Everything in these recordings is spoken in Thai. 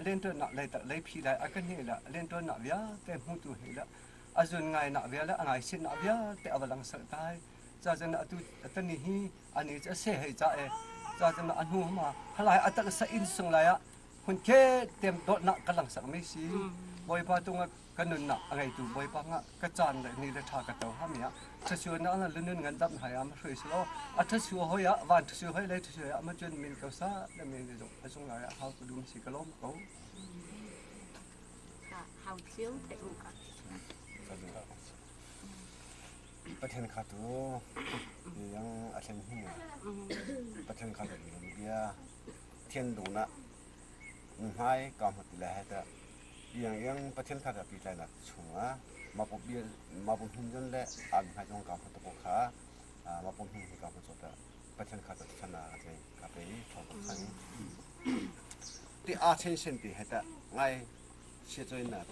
เล่นตัวหนักเลยแต่เลยพี่เลยก็นี่แหละเล่นตัวหนักเยอะแต่หูตัวเห็นแล้วส่วนไงหนักเยอะแล้วไงสิ้นหนักเยอะแต่เอาหลังสักได้จะหนักตัวนี้อันนี้จะเสียให้จะหนักอันหูมาหลายอัตราสักอินส่งเลยคนแค่เต็มโต๊ะหนักกำลังสักไม่สิบอยปาตรงกันนุนหนักอะไรตัวบอยปางกระจานเลยนี่เลยทากระเตาห้ามเนี่ยถ้าชัวร์นั่นลื่นเงินดับหายมาช่วยสิล้อถ้าชัวร์เฮียวันถ้าชัวร์เฮียเลยถ้าชัวร์มาจนมีเขาซะแล้วมีจะส่งอะไรเขาก็ดูสิกระล้มเขาเขาเชี่ยวแต่ลูกอ่ะประเทศข้าตัวยังอาเซียนหัวประเทศข้าตัวอยู่เบียเทียนดูนะไม่กำหนดเลยแต่ยังประเทศข้าตัวปีไรนะชัวมาปุ๊บเบียมาปุ๊บหินจนเละอันให้จงกำหนดตัวข้ามาปุ๊บหินที่กำหนดตัวประเทศข้าตัวชนะอะไรข้าไปทองคำที่อาเซียนเซนติให้แต่ไงเชื่อใจน่ะ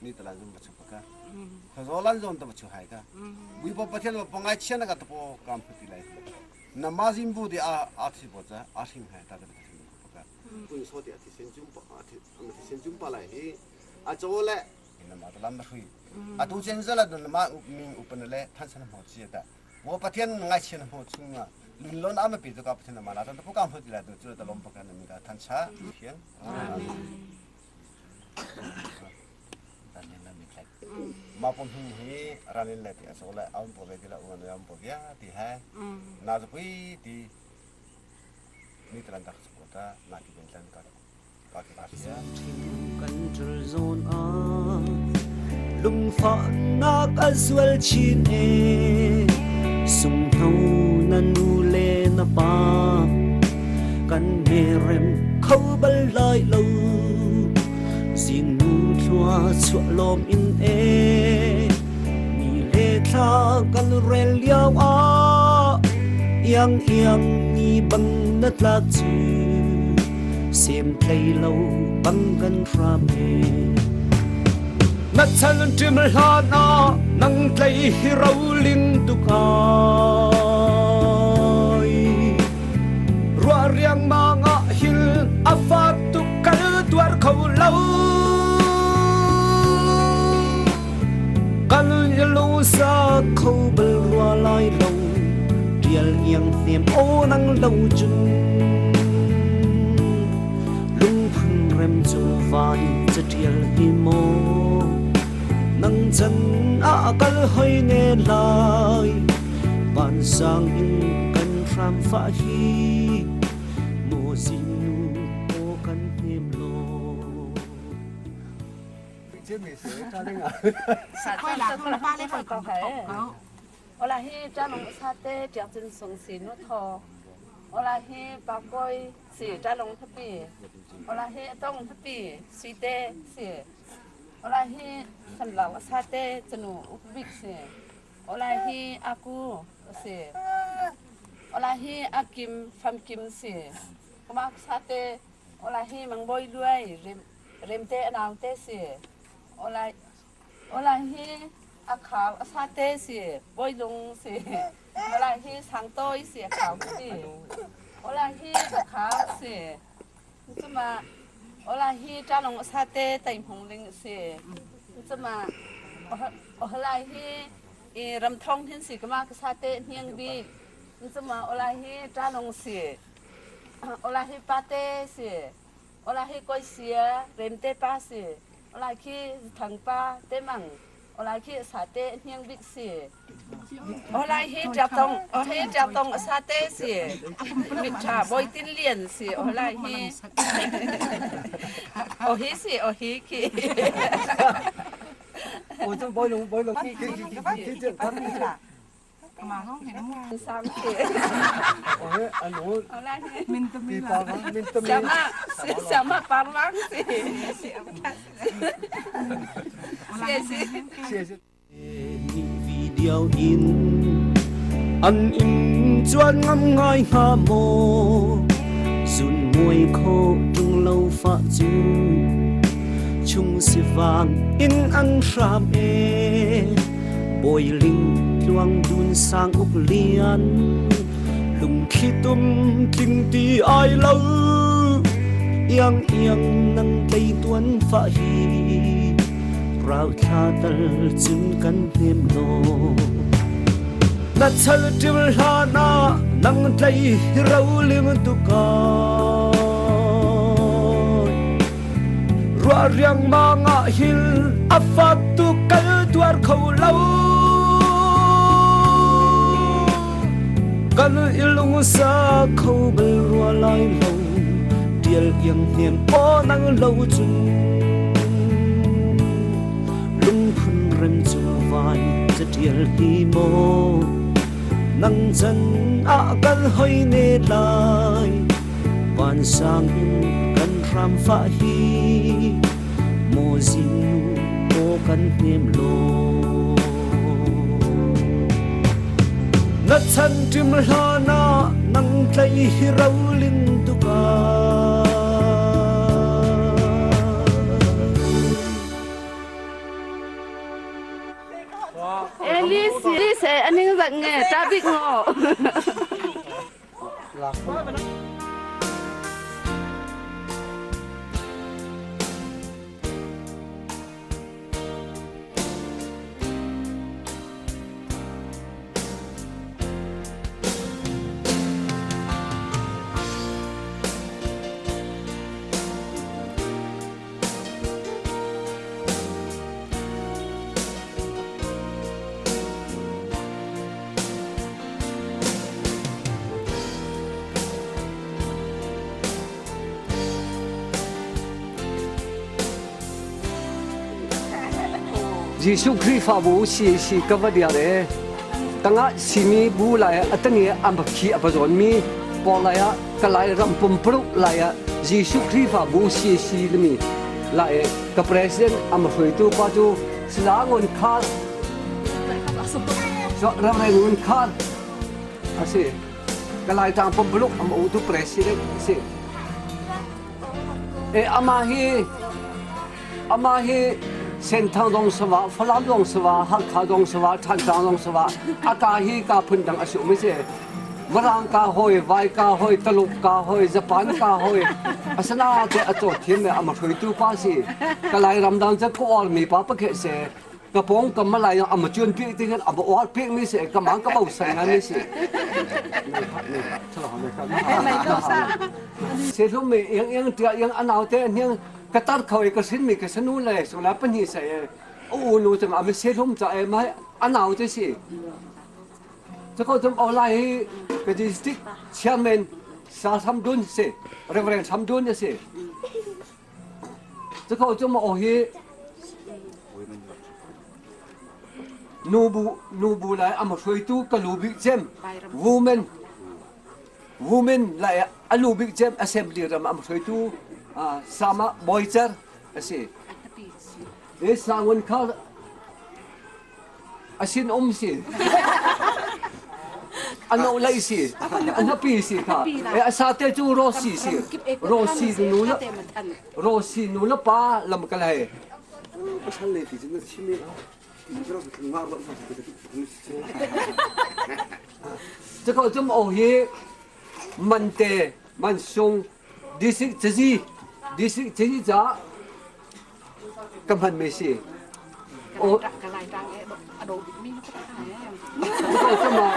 นี่ตลาดจงมาชุบกันเขาโซลันจงตัวมาชุบให้กันวิปประเทศว่าปงไงเชื่อนะกันตัวกำหนดเลยน้ำมาซิมบูดีอาทิตย์บ่จ้ะอาทิตย์ให้ตาจะเป็นที่ชุบกันปุ่นโซดีอาทิตย์เซนจุ่มปะอาทิตย์เซนจุ่มปะเลยอาโจเล่น้ำมาตลาดมาคุยตูเซนเซล่ะน้ำมามิงอุปนัลเล่ท่านสนมหัวเชียแต่ว่าประเทศไงเชื่อนะหัวชุ่มอ่ะลุนล้นอาไม่ปิดตัวกับประเทศน้ำมาแล้วแต่พวกกำหนดเลยตัวจุดตะลมปะกันมีการท่านช้าเขียนมาพงหิ้ร้านนี้เลยที่สุดเลยเอาไปเลยที่ละวันนี้เอาไปyaที่ให้น่าจะไปที่นี่ตลาดตักสุดาน่าจะเป็นตลาดก็ที่บ้านเนี่ยกันจุลโซนอาลุงฟ้านักอัศวลชินเอสุมเฮานันนูเลนปากันเมเรมเขาบลลอยลูสินูชัวชัวลมอินเอมีเลทากันเรลเลียวอายังนี่บังนัดลาจูเสียมเพลย์เราบังกันทราเมนัดฉันจิมลานานังเพลย์ให้เราลิงตุกายรัวเรียงมางะหิลอาฟาตุกันตัวเขาเล่ากันยลูซาเขาเบลรัวลอยลงเดียลยังเนียมโอนังเล่าจุนลุงพึ่งเรมจูไฟจะเดียลฮิโมนังจันอากันให้เนลายปานสางอินกันทรามฟ้าฮีโมซินูโอกันเนมโลเชื่อมีเสือจ้าได้ไงค่อยหลังคนละบ้านเลยค่อยก่อเขาเวลาที่จ้าลงซาเต้เจียงจนส่งสีนวดทอเวลาที่ปากก้อยสีจ้าลงทับปีเวลาที่ต้องทับปีสีเต้สีเวลาที่สันหลังซาเต้จนูอุบิกสีเวลาที่อากูสีเวลาที่อากิมฟัมกิมสีก็มาซาเต้เวลาที่มังบอยด้วยเรมเต้นาวเต้สีเวลาที่อาขาวซาเต้สีบอยลงสีเวลาที่สังโต้สีขาวสีเวลาที่ขาวสีจะมาเวลาที่จ้าลงซาเต้เต็มหงลิงสีจะมาเวลาที่รำทองที่สีก็มาซาเต้เฮียงบีจะมาเวลาที่จ้าลงสีเวลาที่ปาเต้สีเวลาที่ก้อยเสียเรมเต้ป้าสีเวลาที่ถังป้าเต้มังเวลาที่ซาเต้เฮียงบิ๊กสีเวลาที่จับตรงซาเต้สีมิชาบอยตินเลียนสีเวลาที่โอฮิสีโอฮิคีโอ้จะบอยลงที่จะทำนี่จ้ะมาห้องเห็นมั้งสามสีโอ้ยอันนู้นเวลาที่มินตมีปาร์มินตมีสามารถปาร์วังสีมีวิดีโออินอันอินจวนงำง่ายหาโมสุนมวยโคจงเล่าฟ้าจูชุงสิวางอินอันรามเอบอยลิงลวงดุนสร้างอุกเลียนลุงขี้ตุ่มทิ้งตีไอเล่ายังนังเก วนฟ้าฮีเราทาตลจุนกันเนียมโลนัดชัลจิมลานานังใจเราลิมตุกายรัวเรียงมางะหิลอัฟฟัตุ kal tuar khâu lâu kan ilung sa khâu bel rua lai lâu tiel yang hiền o nang lâu chun lung phun rem chu vai cha tiel hi mo nang chân a kan hoi ne lai van sang kan ram fa hi mo zin kan niệm lo na chan tim la na nang tlai rau lin tu ka Elise anh ấy giận nghe cha bị ngộ Yesus Kristus bu si kavadia le tanga simi bu la atani ambaki abazon mi polaya kalai ram pumpru la Yesus Kristus bu si lemi la ka president amhoitu pa tu silangon kha so ramen kha ase kalai tang pumpru amu tu president se amahi sen thang dong sawa phalam dong sawa hak kha dong sawa than tang dong sawa akahi ka phundang asu mi se warang ka hoi vai ka hoi taluk ka hoi japan ka hoi asana te ato thim me ama thoi tu pa si kalai ramdang cha ko or mi pa pa khe se kapong kamalai ama chun pi ti kan aba or pi mi se kamang ka bau sai na mi se se thum me yang tia yang anau te yang katar khoi ka sin mi ka sanu le so la pani sa o no tang am se thum cha e mai anau te siจะเขาทำอะไรก็ดิสติกเชียร์แมนสาทำดุนเสียเรเวอเรนทำดุนเนี่ยเสียจะเขาจะมาโอ้ยนูบูไลอามาช่วยตู้กับลูบิกเจมวูแมนไลอาลูบิกเจมอเซมบลีรำอามาช่วยตู้สามาบอยเจอร์เสียสร้างวันข้าอาชินอมสิano lai si ano pi si ka sa te chu rosi nula pa lam kalai pasal le ti jeng chimi kro ngwa baจะเขาจะมาโอ้ยมันเตมันทรงดิสิจีจ้ากำพันเมสิโอ้กะไลตังเออโดมีนก็จะมา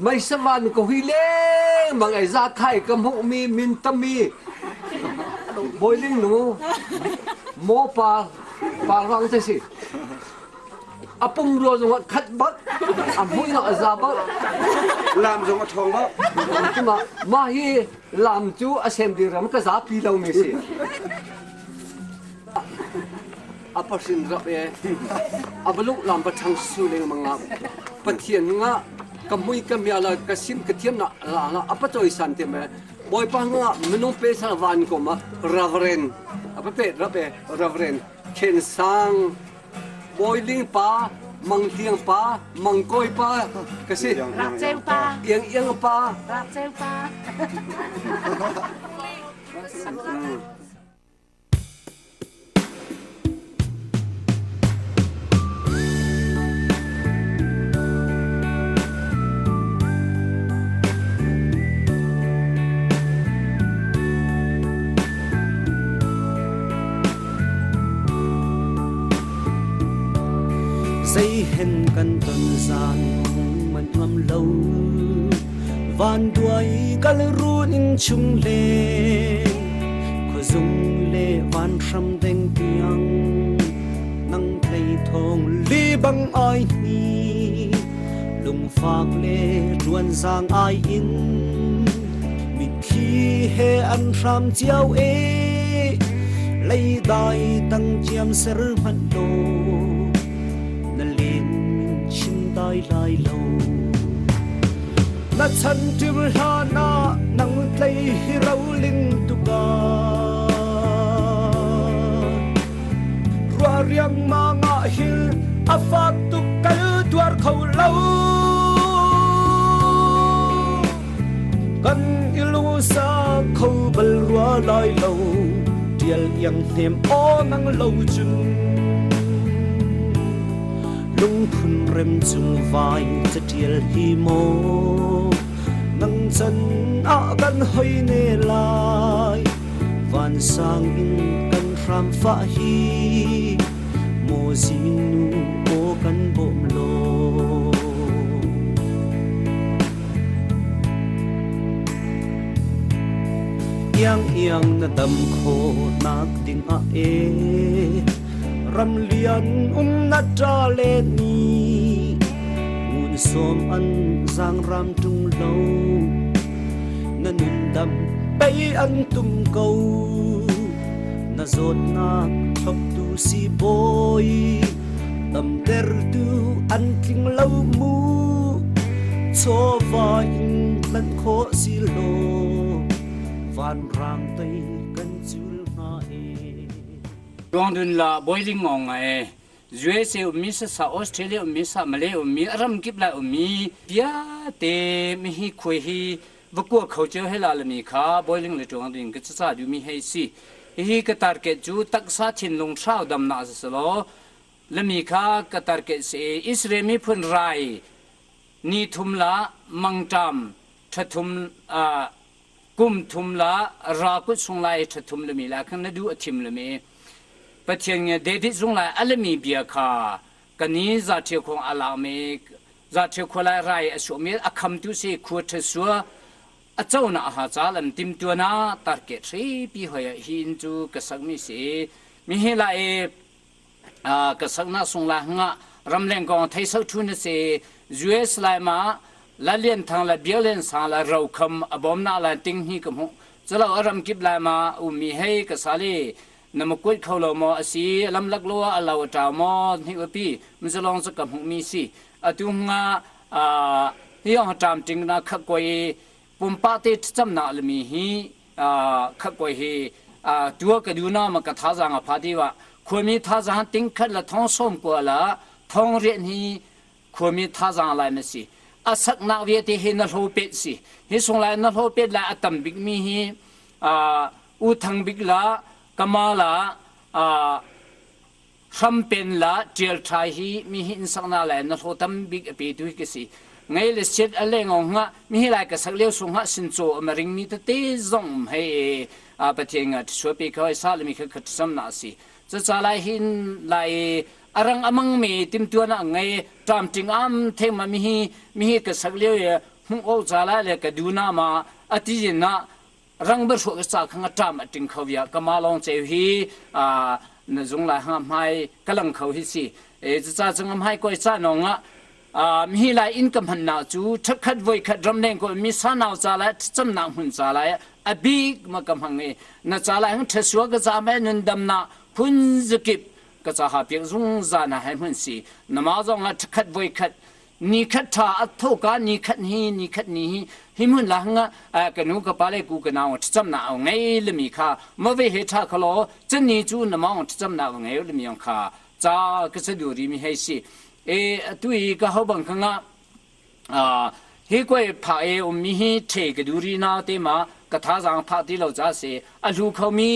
ไม่สมานก็ฮิเลมังไอ้ซาไข่กำหงมีมินตมีบอยลิงหนูโมปารังเจสิอาปุ่มรัวจงว่าขัดบักอาบุยนักซาบัก làm giống ở thong ba ที่มาฮีลามจูอาเซมดีรำก็ซาปีเราไม่สิอาปัสินรับเออาบลุกลามประทังสุเลงมังอาปะเทียนงะกำมุยกำยาลากระสิมกระเทียมน่ะลางอาปะจอยสันเตมบอยปังงะมนุเปสาวานก็มาราเวรนอาปะเปรับเอราเวรนเคนซังบอยลิงปามังเทียงปามังกอยปากระสิ รักเจ้าปา เอียงปา รักเจ้าปา say hen kan ton san man ngam lo van duai kal run in chung le ko zung le van sham deng piang nang thei thong li bang ai ni lung phak le ruan sang ai in mi khi he an ram chiao e lấy đai tăng chiam ser man lo na len chin dai lai lo na chan tir ha na nang tlei hi rau ling tu ga rua riang ma nga hil afak tu kal tuar khau lo kan ilu sa khau bal rua lai lo tial yang hem o nang lo chung lung phun rem chung vai cha tial hi mo nang chan a kan hoi ne lai van sang in kan ram fa hi mo zin nu o kan bom lo yang na dam kho nak ding a e ram lian na tra le ni mun som an zang ram tung lo na nun dam bay an tum ko na zot nak thop tu si boy dam der tu an king lo mu cho va in lan kho si lo van rang tây kan chul na e dong dun la boiling ngong e USA umisa sa Australia umisa Malay umi aram kip la umi pia te mi hi khoi hi vakwa culture hela la mi kha boiling le dong ding ka cha du mi hei si hi ka tar ke chu tak sa chin long thau dam na sa lo la mi kha ka tar ke se Israel mi phun rai ni thum la mangtam thatum kum thum la ra ku sung lai thatum le mi la kan na du athim le mi pathian David sung lai alami bia kha kani za the khong ala me za the khola rai asu me akham tu se khu the suwa achona ha chalam tim tu na target tri pi hoya hin chu ka sang mi se mi he la e ka sang na sung la nga ramleng kong thai sau thu na se US lai ma la lien thang la bialen sa la rau kham abom na la ting hi kam hu chalo aram kip la ma umi hei ka sali namakut kholo mo asi lam lak lo alaw ta mo hi pi mzalong sa kam hu mi si atu nga hi ong tam ting na khak koi pumpa te cham na le mi hi khak koi hi tua ka du na ma ka tha za nga pha di wa khomi tha za ting khat la thong som ko la thong re ni khomi tha za la ma si asak na vie te he na lo pet si he song la na lo pet la atam big mi hi u thang big la kamala champion la tiel thai hi mi hin sang na la na lo tam big pe tu ki si ngai le set ale ngong nga mi hi la ka sak leu sung ha sin cho amaring mi te zong he pathenga so pe khoi sa le mi kha sam na si cha cha lai hin lai arang amang me tim tuana ngai tam ting am the ma mi ka sakleu ye hu o zala le ka duna ma ati na rang ber so sa khanga tam ating khawya kamalong che hi na zung la ha mai kalang khaw hi si e cha chang am hai koi cha no nga mi lai income han na chu thakhat voi khat ram neng ko mi sa naw cha la cham na hun cha la a big ma kam hang e na cha la hang thaswa ga cha me nun dam na phun zikip ka cha ha piang zung za na hai mun si nama zong la thakhat voi khat ni khat tha atho ka ni khat ni hi mun la nga ka nu ka pale ku ka na cham na au ngai le mi kha ma ve he tha khalo chen ni chu nama cham na ngai le mi yang kha cha ka se du ri mi hai si e tu i ka ho bang khanga he koi pha e mi hi the ka du ri na te ma ka tha jang pha ti lo cha se a lu khomi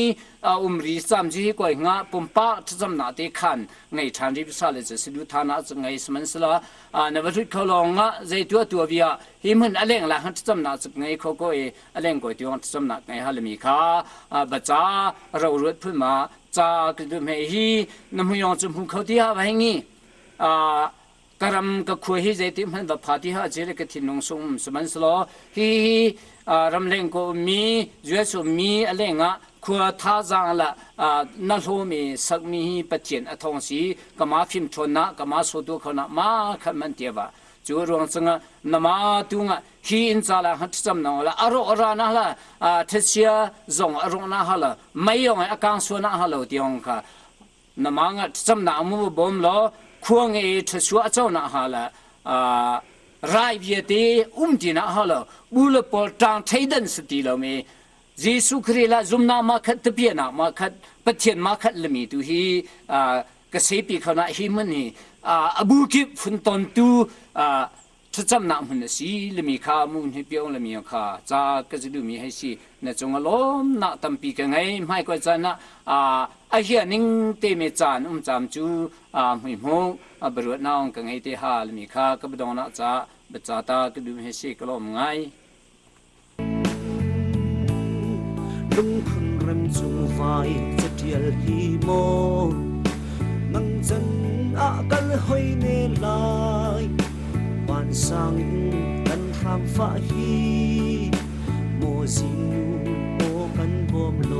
ri sam ji koi nga pumpa cham na te khan ngai than ri sa le se du thana ngai sman sala na va thut kholong nga zai tu bia hi mun aleng la han cham na ngai kho ko e aleng ko ti on cham na ngai ha le mi kha ba cha ro ru phun ma cha ka du me hi na mu yong chum hu kho ti ha ba ngi กรำกับคุยให้ใจที่มันแบบพาที่หาเจริญกฐินนงสมสมันสโลฮีรำเล่งก็มีจุดสุมีอะไรเงี้ยขัวท่าจางละนั่นโฮมีสักมีปัจเจนอทองสีก็มาฟิมชนนะก็มาสุดุเขานะมาขันมันเดียวว่าจูรวงสังนมาตุงฮีอินซาละหัดจำนองละอารมณ์รานะละเทเชียจงอารมณ์นะฮะละไม่ยองอาการส่วนนะฮะละที่องค่ะนมางัดจำนามูบ่มละควงเอทชัวเจ้านะฮะละรายเบียตีดีนะฮะละบุลปอลตางไทยดันสติละมีเยซูคริสต์ละจุมนามาขัดตะเปียนะมาขัดปัจเจนมาขัดละมีตุฮีกษตรปีเขานะฮิมันนี่อบูกิฟุนตอนตูทุกจำนำหุ่นสีละมีข้ามุนให้เปียวละมีข้าจาก็จะดูมีให้สีในจงอารมณ์นักตั้มปีกันไงไม่ก็จะนะไอเฮียนิ่งเตมิจานจำจูไม่มองบริวารน้องกันไงเตหาละมีข้าก็บดองนะจ้าบัจจาตาก็ดูให้สีก็ลมไงลุงพึ่งเริ่มจูไฟจะเดียลฮีโมนังจันอากันหอยเนลายวันสังกันทำฟ้าฮีโมซินูโอกันบอมโล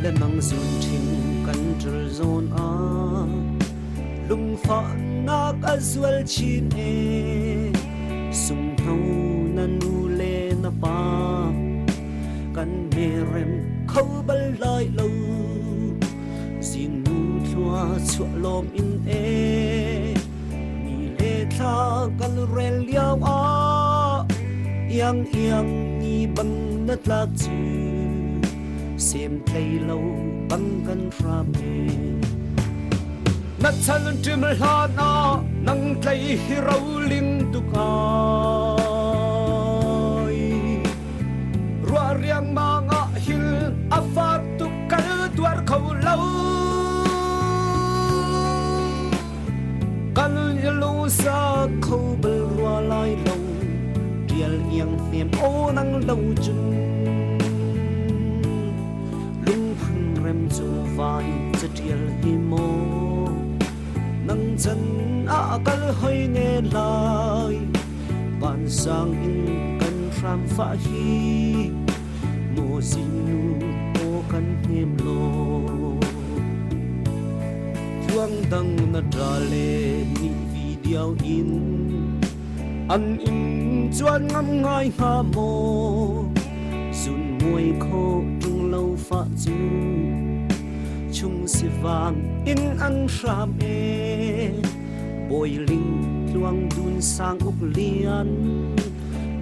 และมังสุนทิงกันจรโซนลุงฟ้านักอัศวลชินเอสุงเฮานันูเลนปากันเมเรมเขาบลลอยลูสินูทัวชัวลมอินเอมีเลทากันเรลยาวยังนีบังนัดลักจูเสียมเพลย์เราบังกันทราเมนัดฉันจิมลานานังเพลย์ให้เราลิงตุกายรัวเรียงมังอาฮิลอาฟาตุกันตัวเขาเล่ากันยลูซาเขาเบลรัวลายเราเดียลยังเนียมโอนังเราจุนจูไฟจะเดียลฮิโมนังจันอากัลหอยเนลายปานสังอินกันทรามฟ้าฮีโมซินูโอกันเฮมโลจวงดังนาดาเลมีวิเดียวอินอันอินจวนงามง่ายหาโมสุนมวยโคจุงเล่าฟ้าจูchung si vang in an ram e boi ling luang dun sang uk lian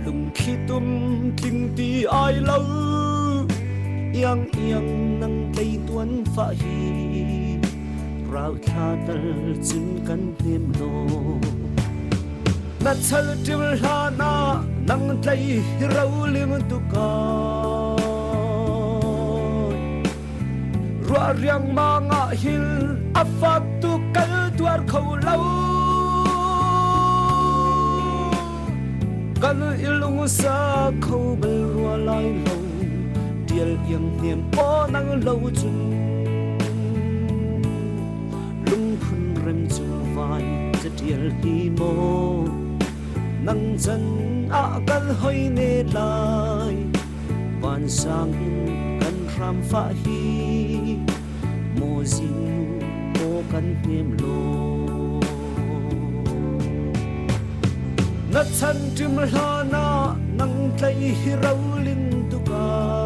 lung khi tum king ti ai lâu yang nang tây tuan fa hi rau kha tal chun kan hem lo na chal tim la na nang tây rau lim tu kaรัวเรียงมังอาฮิลอาฟาตุกันตัวเขาเล่ากันอิลุงซาเขาเบลรัวลายเล่าเดียลยังเนียมปอนังเล่าจุนลุงพุ่นเริ่มจูไฟจะเดียลฮีโมนังจันอากันหอยเนลายวันสังกันทรามฟ้าฮีโมซินูโอกันเฮมโลนัดฉันจิมลานานังไกลเราลินตุกา